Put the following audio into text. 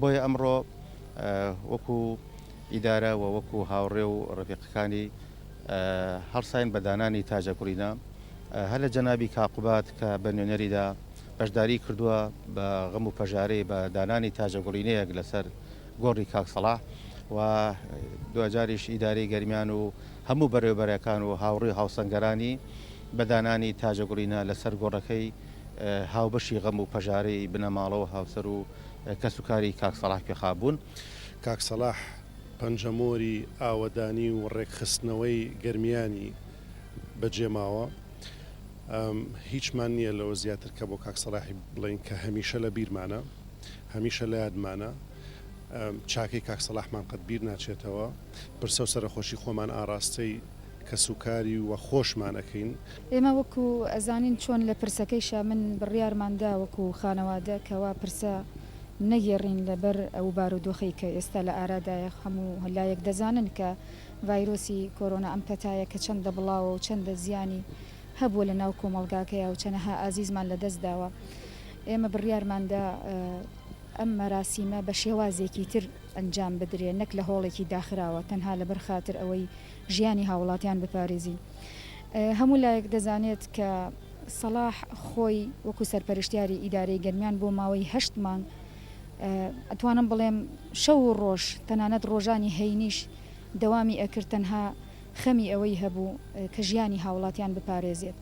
بۆیە ئەمڕۆ وەکو ئیدارە و وەکو هاوڕێ و ڕفیقەکانی هەڵساین بە دانانی تاجەکوڕینە هەر لە جەنابی کاقوبات کە بە نوێنەریدا بەشداری کردووە بە غەم و پەژارەی بە دانانی تاجەگوڕینەیەک لەسەر گۆڕی کاکسەڵاح و دوجاریش ئیدارەی گەرمیان و هەموو بەڕێوەبەرەکان و هاوڕێی هاوسەنگەرانی بەدانانی تاجەگوڕینە لەسەر گۆڕەکەی هاوبەشی غەم و پەژارەی بنەماڵەوە هاوسەر و کەسوکاری کاکسەڵاح پێخابوون. کاکسەڵاح پەنجەمۆری ئاوەدانی و ڕێکخستنەوەی گەرمیانی بەجێماوە هیچمان نییە لەوە زیاتر کە بۆ کاکسەڵاحی بڵین کە هەمیشە لە بیرمانە هەمیشە لە یادمانە چاکەی کاکسەڵاحمان قەت بیر ناچێتەوە پرسە و سەرخۆشی خۆمان ئاراستەی کەسوکاری و خۆشمانەکەین. ئێمە وەکو ئەزانین چۆن لە پرسەکەیشە من بڕیارماندا وەکو خانەوادە کەوا پرسە نەگەڕین لەبەر ئەو بارودۆخی کە ئێستا لە ئارادایە هەموو هەلایەک دەزانن کە ڤایرۆسی کۆرۆنا ئەم پەتایە کە چەندە بڵاوە و چەندە زیانی هەبووە لە ناو کۆمەڵگاکەیە و چەنەها ئازیزمان لە دەستداوە. ئێمە بڕیارماندا ئەم مەراسیمە بە شێوازێکی تر ئەنجام بدرێن نەک لە هۆڵێکی داخراوە تەنها لەبەر خاتر ئەوەی ژیانی هاوڵاتیان بپارێزی. هەموو لایەک دەزانێت کە سەڵاح خۆی وەکو سەرپەرشتیاری ئیدارەی گەرمیان بۆ ماوەی 8 مانگ ئەتوانم بڵێم شەو و ڕۆژ تەنانەت ڕۆژانی هەینیش دەوامی ئەکرد تەنها خەمی ئەوەی هەبوو کە ژیانی هاوڵاتیان بپارێزێت.